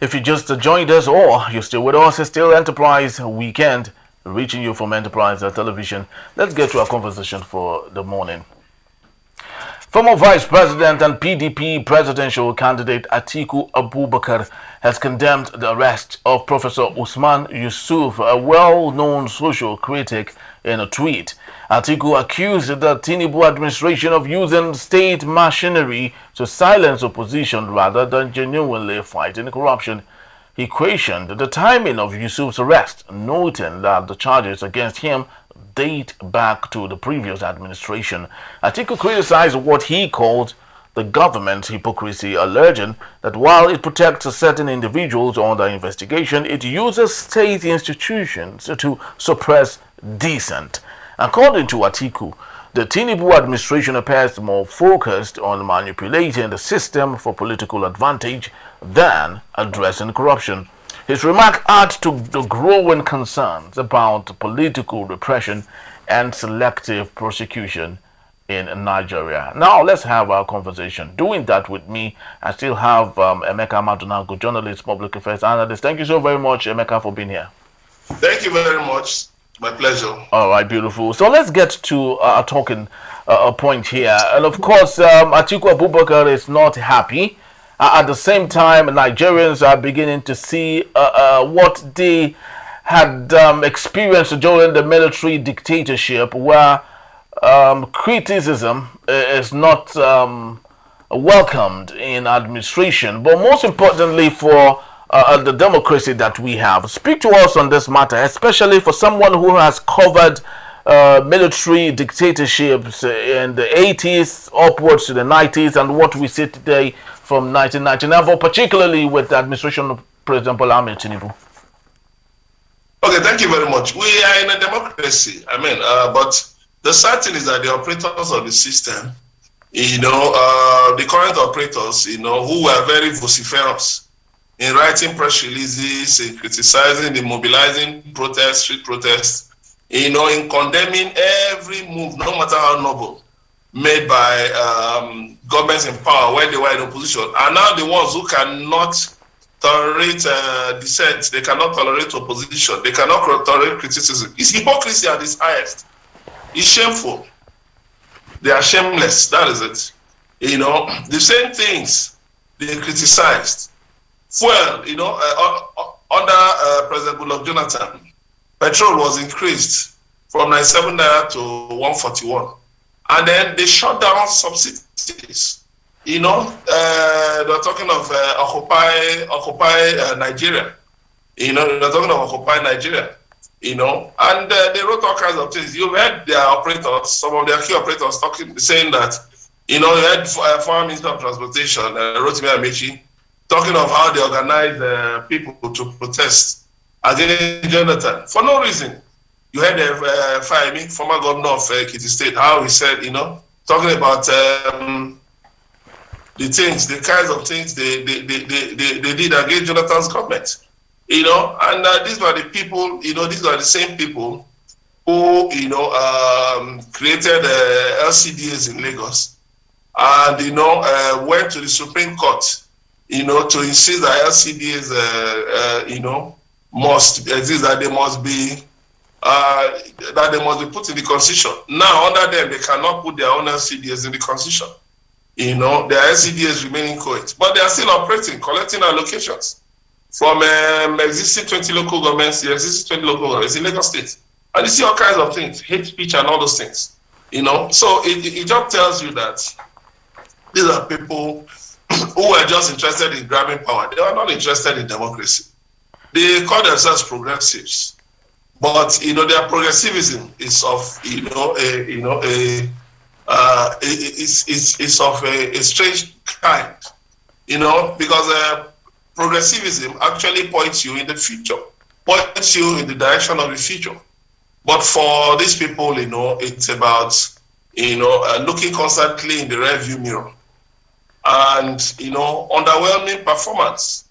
If you just joined us or you're still with us, it's still Enterprise Weekend, reaching you from Enterprise Television. Let's get to our conversation for the morning. Former Vice President and PDP presidential candidate Atiku Abubakar has condemned the arrest of Professor Usman Yusuf, a well-known social critic, in a tweet. Atiku accused the Tinubu administration of using state machinery to silence opposition rather than genuinely fighting corruption. He questioned the timing of Yusuf's arrest, noting that the charges against him date back to the previous administration. Atiku criticized what he called the government's hypocrisy, alleging that while it protects certain individuals under investigation, it uses state institutions to suppress dissent. According to Atiku, the Tinubu administration appears more focused on manipulating the system for political advantage than addressing corruption. His remark adds to the growing concerns about political repression and selective prosecution in Nigeria. Now, let's have our conversation. Doing that with me, I still have Emeka Madunago, journalist, public affairs analyst. Thank you so very much, Emeka, for being here. Thank you very much. My pleasure. All right, beautiful. So let's get to a talking point here. And of course, Atiku Abubakar is not happy. At the same time, Nigerians are beginning to see what they had experienced during the military dictatorship, where criticism is not welcomed in administration, but most importantly for the democracy that we have. Speak to us on this matter, especially for someone who has covered military dictatorships in the 80s upwards to the 90s and what we see today from 1999, but particularly with the administration of President Bola Ahmed Tinubu. Okay, thank you very much. We are in a democracy, but the sad thing is that the operators of the system, the current operators, who were very vociferous in writing press releases, in criticizing, in mobilizing protests, street protests, in condemning every move, no matter how noble, made by governments in power when they were in opposition, are now the ones who cannot tolerate dissent, they cannot tolerate opposition, they cannot tolerate criticism. It's hypocrisy at its highest. It's shameful. They are shameless, that is it. The same things they criticized. Fuel, under President Goodluck Jonathan, petrol was increased from 97 naira to 141. And then they shut down subsidies. They're talking of Occupy Nigeria. They're talking of Occupy Nigeria. And they wrote all kinds of things. You heard their operators, some of their key operators saying that, you had former Minister of Transportation, Rotimi Amechi, talking of how they organize people to protest against Jonathan for no reason. You had Fahimi, former governor of Ekiti State, how he said, talking about the kinds of things they did against Jonathan's government. And these were the people, these are the same people who, created LCDAs in Lagos and, went to the Supreme Court, to insist that LCDAs, must exist, that they must be put in the Constitution. Now, under them, they cannot put their own LCDAs in the Constitution. Their LCDAs remaining co-ed, but they are still operating, collecting allocations from existing 20 local governments, the existing 20 local governments in Lagos State. And you see all kinds of things, hate speech and all those things. So it just tells you that these are people who are just interested in grabbing power. They are not interested in democracy. They call themselves progressives, but their progressivism is of of a strange kind. Because progressivism actually points you in the future, points you in the direction of the future. But for these people, it's about looking constantly in the rearview mirror and underwhelming performance.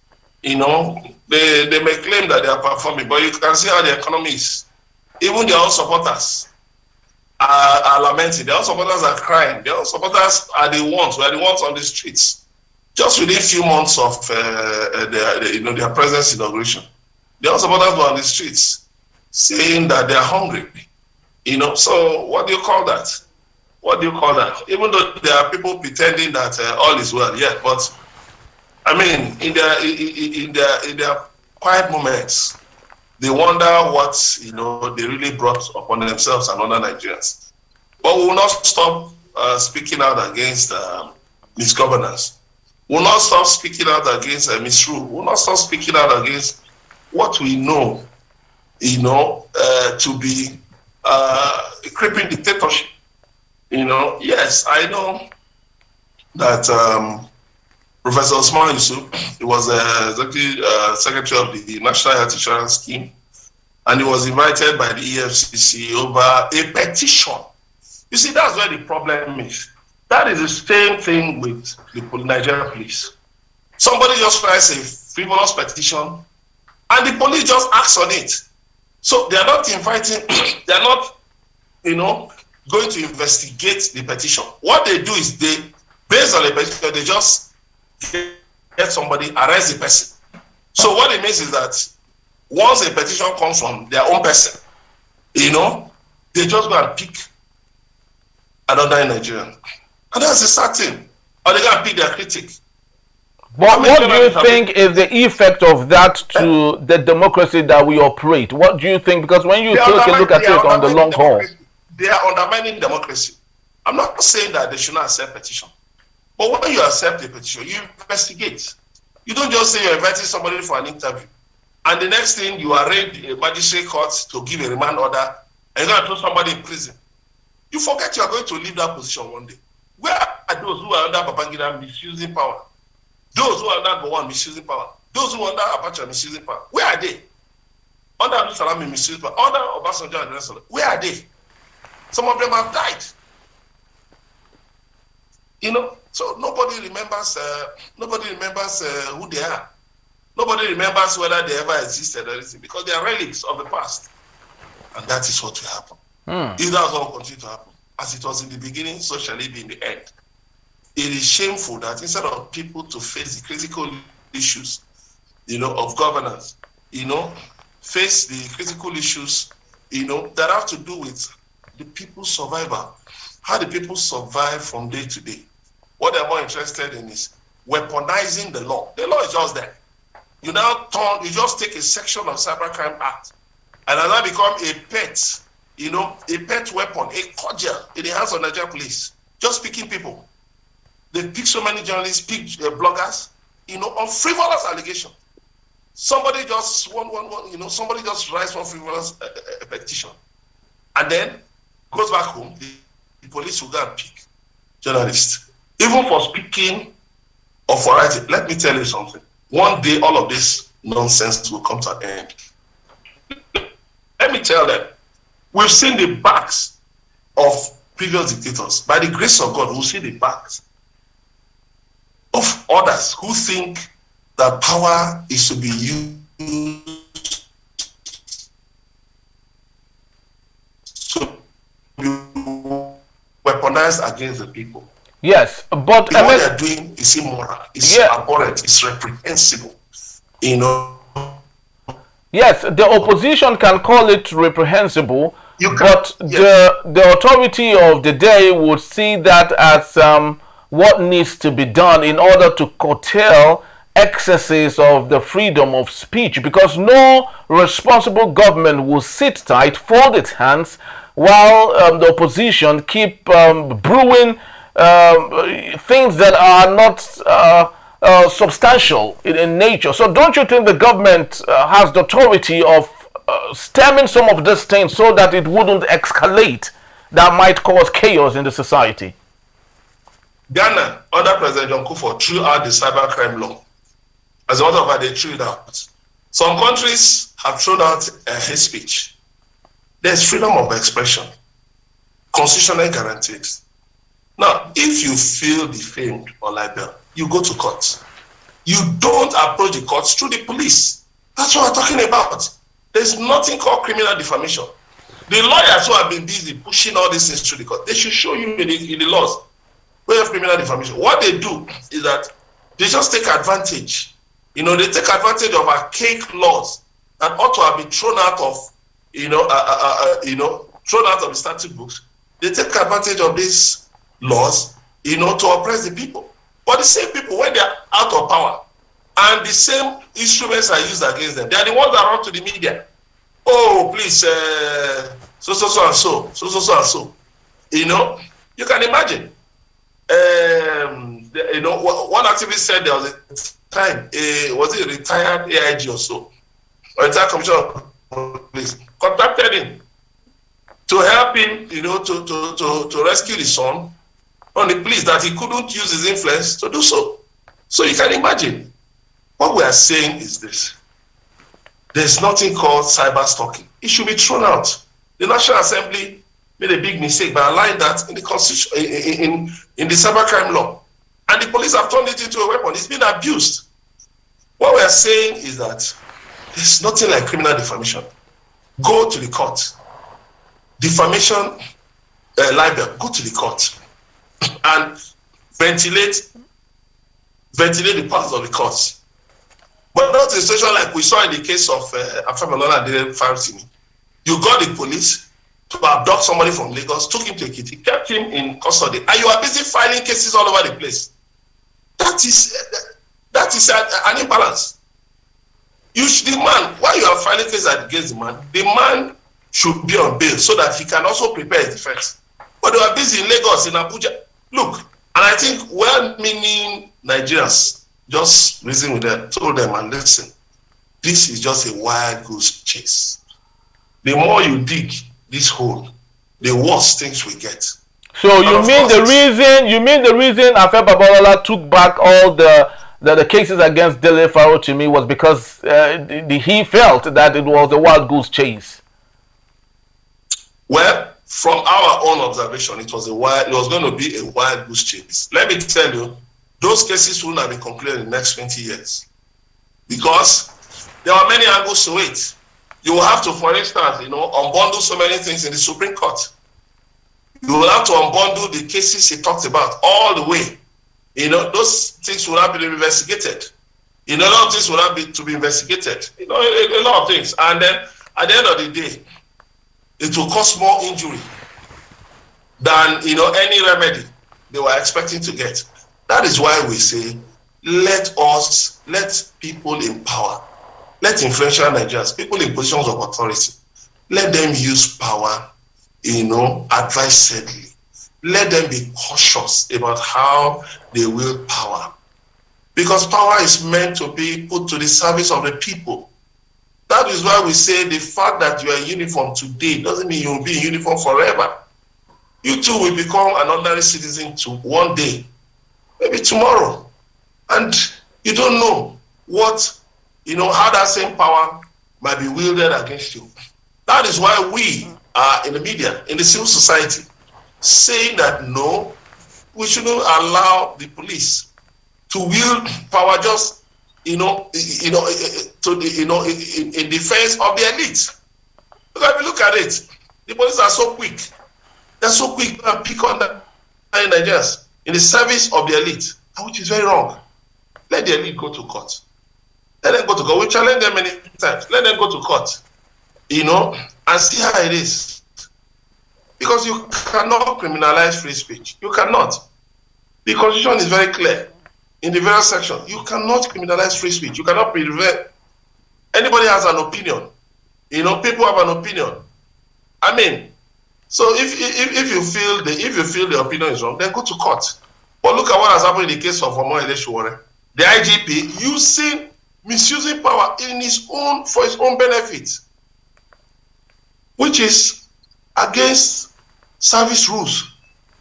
They may claim that they are performing, but you can see how the economy is. Even their own supporters are lamenting. Their own supporters are crying. Their own supporters are the ones on the streets, just within a few months of their president's inauguration, the supporters were on the streets saying that they are hungry. So what do you call that? What do you call that? Even though there are people pretending that all is well, yeah, but I mean, in their quiet moments, they wonder what they really brought upon themselves and other Nigerians. But we will not stop speaking out against misgovernance. We will not stop speaking out against misrule. We will not stop speaking out against what we know, to be creeping dictatorship. Yes, I know that Professor Osman Yusuf, he was executive secretary of the National Health Insurance Scheme, and he was invited by the EFCC over a petition. You see, that's where the problem is. That is the same thing with the Nigerian police. Somebody just writes a frivolous petition, and the police just acts on it. So they are not inviting, they are not, going to investigate the petition. What they do is based on the petition, they just get somebody, arrest the person. So what it means is that once a petition comes from their own person, they just go and pick another Nigerian. And that's the sad thing. Or they go and pick their critic. But what do you think is the effect of that to the democracy that we operate? What do you think? Because when you take a look at it on the long haul, they are undermining democracy. I'm not saying that they should not accept petition. But when you accept a petition, you investigate. You don't just say you're inviting somebody for an interview, and the next thing you arrange a magistrate court to give a remand order, and you're going to throw somebody in prison. You forget you are going to leave that position one day. Where are those who are under Babangida misusing power? Those who are under Gowon misusing power? Those who are under Abacha misusing power? Where are they? Under Abdul Salami misusing power? Under Obasanjo and the rest of them? Where are they? Some of them have died. So nobody remembers who they are. Nobody remembers whether they ever existed or anything, because they are relics of the past. And that is what will happen. If that will continue to happen, as it was in the beginning, so shall it be in the end. It is shameful that instead of people to face the critical issues, of governance, face the critical issues, that have to do with the people's survival, how the people survive from day to day. What they're more interested in is weaponizing the law. The law is just there. You just take a section of Cybercrime Act, and has now become a pet, a pet weapon, a cordial in the hands of Nigerian police, just picking people. They pick so many journalists, pick bloggers, on frivolous allegations. Somebody just somebody just writes one frivolous petition, and then goes back home. The police will go and pick journalists, even for speaking or for writing. Let me tell you something. One day, all of this nonsense will come to an end. Let me tell them, we've seen the backs of previous dictators. By the grace of God, we'll see the backs of others who think that power is to be used to be weaponized against the people. Yes, but what they're doing is immoral, it's abhorrent, it's reprehensible. Yes, the opposition can call it reprehensible, but yes, the authority of the day would see that as what needs to be done in order to curtail excesses of the freedom of speech, because no responsible government will sit tight, fold its hands, while the opposition keep brewing things that are not substantial in nature. So don't you think the government has the authority of stemming some of these things so that it wouldn't escalate, that might cause chaos in the society? Ghana, under President John Kufuor, threw out the cybercrime law. As a matter of fact, they threw it out. Some countries have thrown out hate speech. There's freedom of expression, constitutionally guaranteed. Now, if you feel defamed or libel, you go to court. You don't approach the courts through the police. That's what we're talking about. There's nothing called criminal defamation. The lawyers who have been busy pushing all these things through the court, they should show you in the laws where you have criminal defamation. What they do is that They just take advantage. You know, they take advantage of archaic laws that ought to have been thrown out of, thrown out of the statute books. They take advantage of these laws, to oppress the people. But the same people, when they are out of power, and the same instruments are used against them, they are the ones that run to the media. Oh, please, so and so. You can imagine. One activist said there was a time, was it a retired AIG or so, or retired commissioner of police, contacted him to help him, to rescue his son on the police, that he couldn't use his influence to do so. So you can imagine. What we are saying is this: there's nothing called cyber stalking. It should be thrown out. The National Assembly made a big mistake by allowing that in the constitution, in the cybercrime law, and the police have turned it into a weapon. It's been abused. What we are saying is that there's nothing like criminal defamation. Go to the court. Defamation, libel. Go to the court and ventilate the parts of the courts. But not a situation like we saw in the case of Afamalola Dele Farsini. You got the police to abduct somebody from Lagos, took him to Ekiti, kept him in custody, and you are busy filing cases all over the place. That is an imbalance. The man, while you are filing cases against the man should be on bail so that he can also prepare his defense. But they are busy in Lagos, in Abuja. Look, and I think well-meaning Nigerians just reasoned with them, told them, and listen, this is just a wild goose chase. The more you dig this hole, the worse things we get. So you mean the reason Afe Babalola took back all the cases against Dele Farotimi was because he felt that it was a wild goose chase? Well, from our own observation, it was going to be a wild goose chase. Let me tell you, those cases will not be concluded in the next 20 years because there are many angles to it. You will have to, for instance, unbundle so many things in the Supreme Court. You will have to unbundle the cases he talked about all the way. Those things will not be investigated. A lot of things will not be to be investigated. A lot of things. And then at the end of the day, it will cause more injury than any remedy they were expecting to get. That is why we say, let people in power, let influential Nigerians, people in positions of authority, let them use power, advisedly. Let them be cautious about how they wield power. Because power is meant to be put to the service of the people. That is why we say the fact that you are in uniform today doesn't mean you will be in uniform forever. You too will become an ordinary citizen one day, maybe tomorrow. And you don't know how that same power might be wielded against you. That is why we are in the media, in the civil society, saying that no, we shouldn't allow the police to wield power just, in defense of the elite. Because if you look at it, the police are so quick. They're so quick to pick on the Nigerians in the service of the elite, which is very wrong. Let the elite go to court. Let them go to court. We challenge them many times. Let them go to court, and see how it is. Because you cannot criminalize free speech. You cannot. The Constitution is very clear. In the various sections, you cannot criminalize free speech. You cannot prevent. Anybody has an opinion. People have an opinion. So if you feel the opinion is wrong, then go to court. But look at what has happened in the case of Omoyele Sowore. The IGP misusing power for his own benefit, which is against service rules.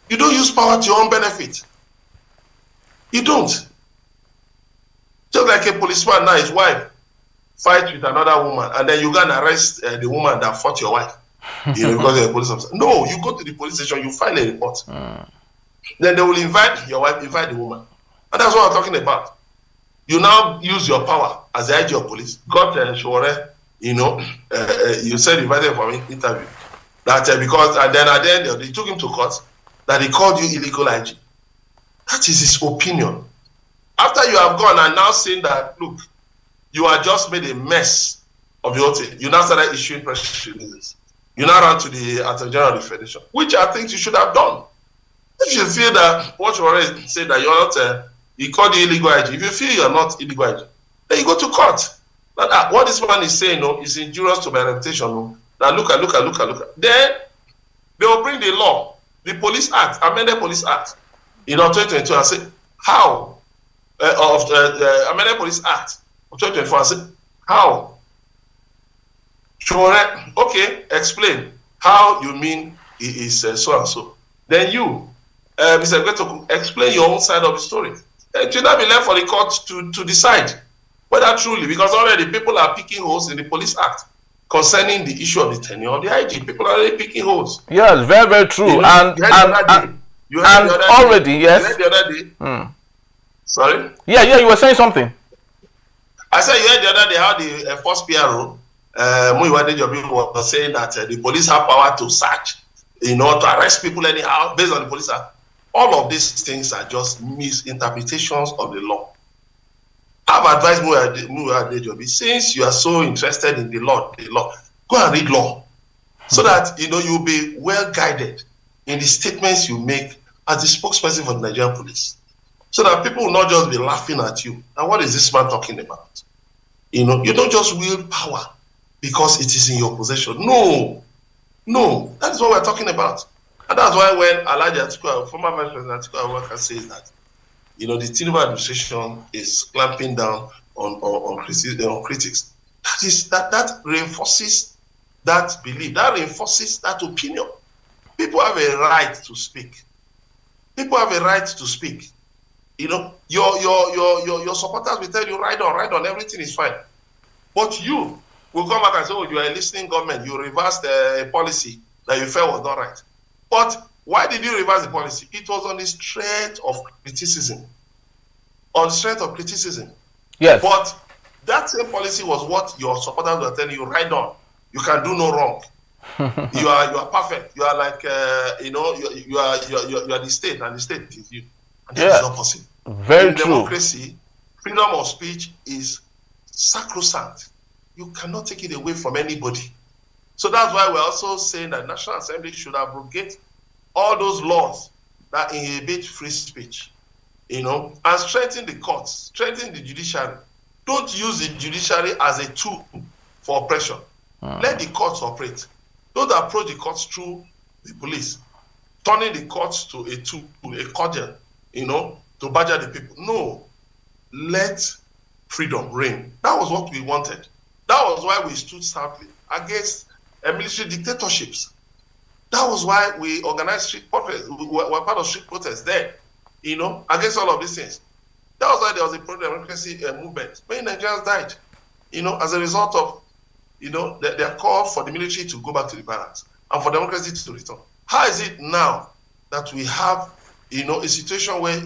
You don't use power to your own benefit. You don't. Just like a policeman now, his wife fights with another woman, and then you go and arrest the woman that fought your wife. Because you're a police officer. No, you go to the police station, you file a report. Then they will invite your wife, invite the woman. And that's what I'm talking about. You now use your power as the IG of police. Got Sowore, you said you invited him for an interview. That because, and then at the end, they took him to court, that he called you illegal IG. That is his opinion. After you have gone and now seen that, look, you are just made a mess of the whole thing. You now started issuing press releases. You now ran to the Attorney General of the Federation, which I think you should have done. If you feel that what you already said that you're not, you call the illegal IG. If you feel you're not illegal IG, then you go to court. But what this man is saying, no, is injurious to my reputation. No. Now look at. Then they will bring the law, the Police Act, amended Police Act, in 2022, and say how of the amended Police Act of 2024, and say how. Sure, okay, explain how you mean it is so and so. Then you, Mr. Gweto, explain your own side of the story. It should not be left for the court to decide whether truly, because already people are picking holes in the Police Act concerning the issue of the tenure of the IG. People are already picking holes. Yes, very, very true. You heard the other day. Sorry? Yeah, you were saying something. I said you heard the other day how the first PRO, Muyiwa Dejobi, was saying that the police have power to search, to arrest people anyhow based on the Police Act. All of these things are just misinterpretations of the law. I've advised Muyiwa Dejobi, since you are so interested in the law, go and read law, so that you'll be well guided in the statements you make as the spokesperson for the Nigerian police, so that people will not just be laughing at you. And what is this man talking about? You don't just wield power because it is in your possession. No, that is what we're talking about. And that's why when Alhaji Atiku, former Vice President Atiku Abubakar, says that, the Tinubu administration is clamping down on critics, that reinforces that belief, that reinforces that opinion. People have a right to speak. People have a right to speak. Your supporters will tell you, ride on, everything is fine. But you will come back and say, oh, you are a listening government, you reversed a policy that you felt was not right. But why did you reverse the policy? It was on the strength of criticism. Yes. But that same policy was what your supporters were telling you, ride on. You can do no wrong. you are perfect. You are like you are the state, and the state is you. And that is not possible. Very true. Democracy, freedom of speech is sacrosanct. You cannot take it away from anybody. So that's why we're also saying that National Assembly should abrogate all those laws that inhibit free speech, and strengthen the courts, strengthen the judiciary. Don't use the judiciary as a tool for oppression. Let the courts operate. Don't approach the courts through the police, turning the courts to a tool, a cordial, to badger the people. No, let freedom reign. That was what we wanted. That was why we stood stoutly against military dictatorships. That was why we organized street protests. We were part of street protests there, against all of these things. That was why there was a pro-democracy movement. Many Nigerians died, as a result of, their call for the military to go back to the barracks and for democracy to return. How is it now that we have, a situation where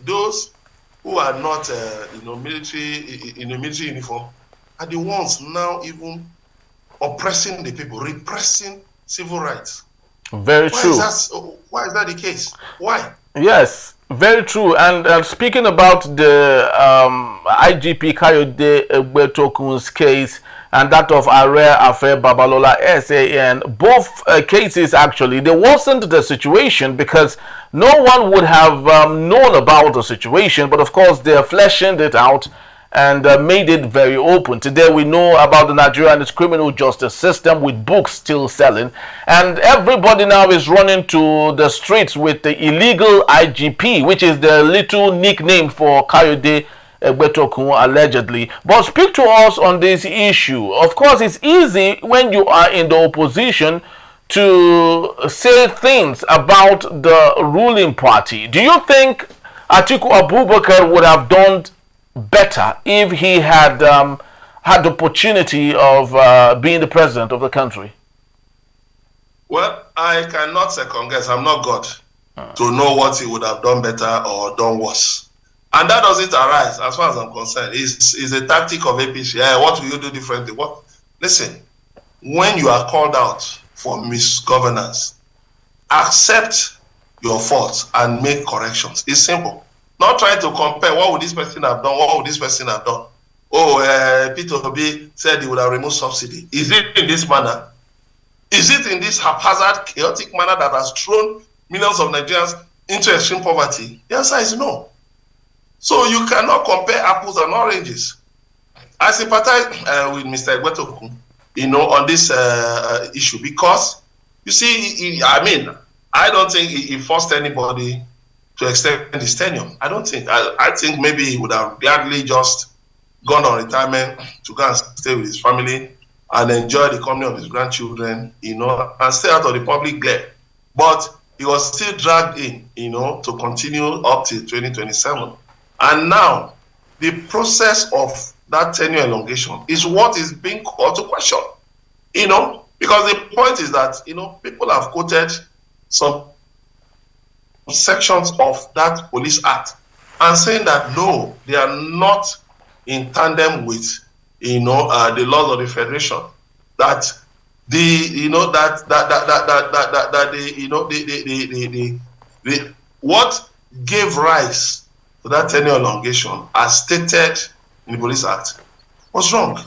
those who are not, military in a military uniform are the ones now even oppressing the people, repressing civil rights? Very true. Why is that the case? Why? Yes, very true. And speaking about the IGP Kayode Egbetokun's case and that of Are Afe Babalola SAN, both cases actually, they worsened the situation because no one would have known about the situation, but of course they're fleshing it out and made it very open. Today we know about the Nigeria and its criminal justice system, with books still selling, and everybody now is running to the streets with the illegal IGP, which is the little nickname for Kayode Egbetokun, allegedly. But speak to us on this issue. Of course, it's easy when you are in the opposition to say things about the ruling party. Do you think Atiku Abubakar would have done better if he had had the opportunity of being the president of the country? Well, I cannot second guess. I'm not God to know what he would have done better or done worse. And that doesn't arise, as far as I'm concerned. It's a tactic of APC. What will you do differently? Listen, when you are called out for misgovernance, accept your faults and make corrections. It's simple. Not trying to compare what would this person have done, what would this person have done. Oh, Peter Obi said he would have removed subsidy. Is it in this manner? Is it in this haphazard, chaotic manner that has thrown millions of Nigerians into extreme poverty? The answer is no. So you cannot compare apples and oranges. I sympathize with Mr. Egwetoku, on this issue, because you see, I don't think he forced anybody to extend his tenure. I don't think. I think maybe he would have gladly just gone on retirement to go and stay with his family and enjoy the company of his grandchildren, and stay out of the public glare. But he was still dragged in, to continue up till 2027. And now, the process of that tenure elongation is what is being called to question, because the point is that, people have quoted some sections of that Police Act and saying that no, they are not in tandem with, the laws of the Federation. That what gave rise to that tenure elongation, as stated in the Police Act, was wrong.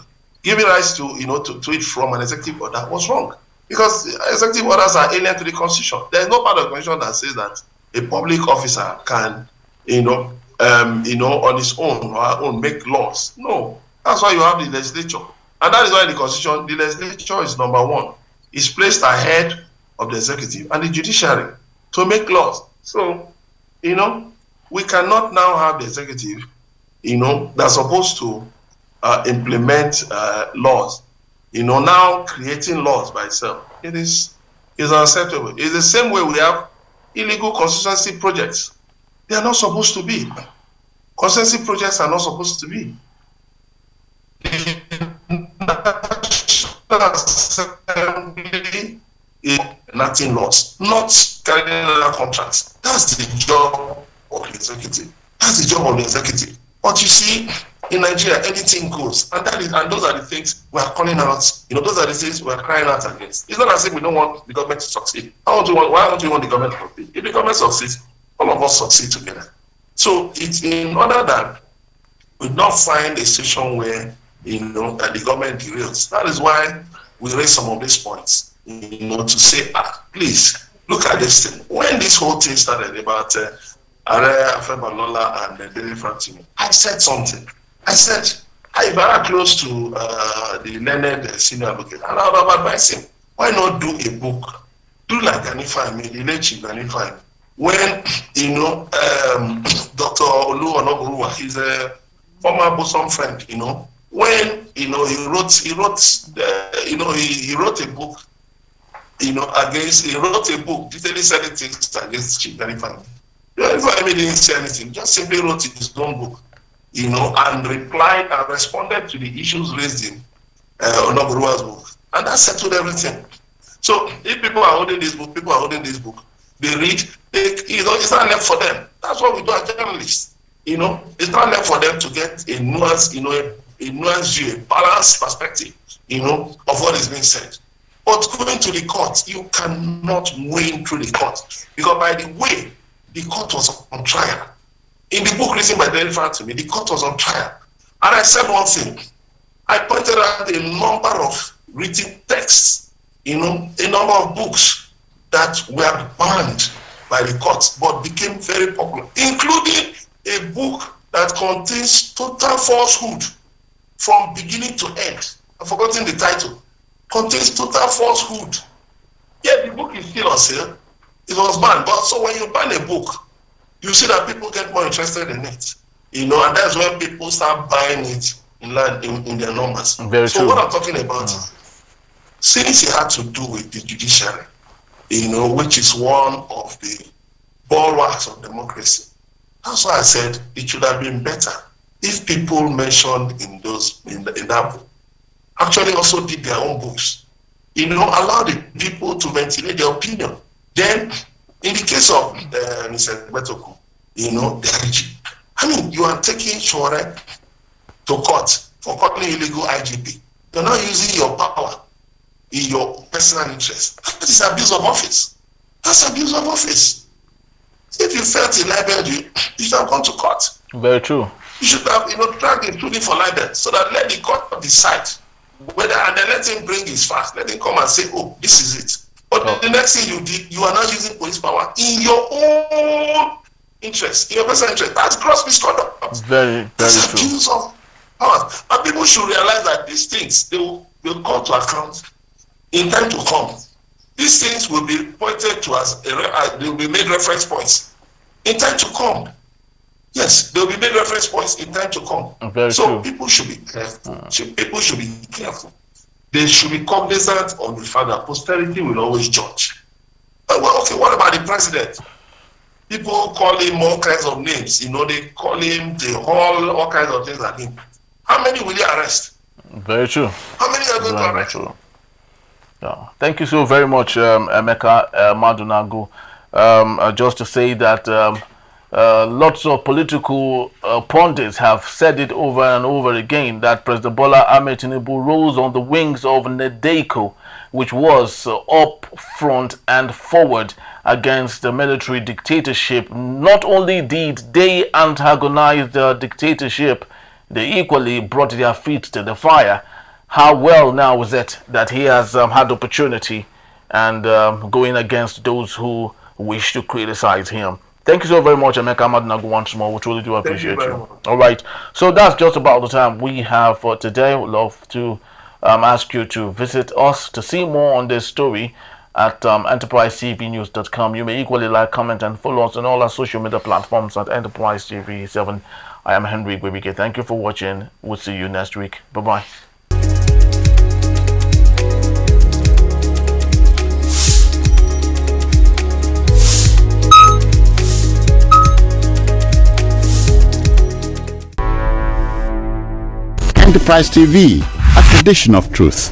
Giving rise to it from an executive order was wrong, because executive orders are alien to the Constitution. There is no part of the Constitution that says that a public officer can, on his own or her own, make laws. No, that's why you have the legislature, and that is why in the Constitution the legislature is number one. It's placed ahead of the executive and the judiciary to make laws. So, we cannot now have the executive, that's supposed to implement laws, now creating laws by itself. It is unacceptable. It's the same way we have illegal constituency projects. They are not supposed to be. Constituency projects are not supposed to be. National Assembly is enacting laws, not carrying out contracts. That's the job of the executive. That's the job of the executive. But you see, in Nigeria, anything goes, and those are the things we are calling out. Those are the things we are crying out against. It's not as if we don't want the government to succeed. Why don't we want the government to succeed? If the government succeeds, all of us succeed together. So it's in order that we not find a situation where that the government derails. That is why we raise some of these points. To say, please look at this thing. When this whole thing started about Are Afebalola and Daily Fratini, I said something. I said, I very close to the learned senior advocate, and I would advise him, why not do a book? Do like Ganifami, the late Chief Ganifami. When, Dr. Olu Onoguruwa, he's a former bosom friend, when, he wrote a book, he wrote a book detailing certain things against Chief Ganifami. Ganifami didn't say anything, just simply wrote his own book. And replied and responded to the issues raised in Onoguruwa's book. And that settled everything. So if people are holding this book, they read, it's not left for them. That's what we do as journalists. It's not left for them to get a nuanced, a nuanced view, a balanced perspective, of what is being said. But going to the court, you cannot win through the court. Because by the way, the court was on trial. In the book written by Daily Fratini, the court was on trial. And I said one thing. I pointed out a number of written texts, a number of books that were banned by the court but became very popular, including a book that contains total falsehood from beginning to end. I've forgotten the title. Contains total falsehood. Yet the book is still on sale. It was banned. But so when you ban a book, you see that people get more interested in it. And that's when people start buying it in their numbers. Very so true. What I'm talking about is, since it had to do with the judiciary, which is one of the bulwarks of democracy, that's why I said it should have been better if people mentioned in that book actually also did their own books. Allow the people to ventilate their opinion. Then, in the case of Mr. Betoku, the IG, you are taking Shore to court for calling illegal IGP. You're not using your power in your personal interest. That is abuse of office. That's abuse of office. If you felt he libeled you, you should have gone to court. Very true. You should have, dragged him truly for libel, so that let the court decide whether, and then let him bring his facts. Let him come and say, oh, this is it. But the next thing you did, you are now using police power in your own interest, in your personal interest. That's gross misconduct. Very, very That's true. abuse of power. And people should realize that these things, they will come to account in time to come. These things will be pointed to as they will be made reference points in time to come. Yes, they will be made reference points in time to come. Very so true. People should be careful. People should be careful. They should be cognizant of the fact that posterity will always judge. Well, okay, what about the president? People call him all kinds of names. They call him, they haul all kinds of things at him. How many will he arrest? Very true. How many are going to arrest? True. Yeah. Thank you so very much, Emeka Madunagu. Just to say that lots of political pundits have said it over and over again that President Bola Ahmed Tinubu rose on the wings of Nedeco, which was up front and forward against the military dictatorship. Not only did they antagonize the dictatorship, they equally brought their feet to the fire. How well now is it that he has had opportunity and going against those who wish to criticize him? Thank you so very much, Emeka Madunagu, once more. We truly do appreciate you. All right. So that's just about the time we have for today. We'd love to ask you to visit us to see more on this story at enterprisetvnews.com. You may equally like, comment, and follow us on all our social media platforms at Enterprise TV 7. I am Henry Gwebike. Thank you for watching. We'll see you next week. Bye-bye. Enterprise TV, a tradition of truth.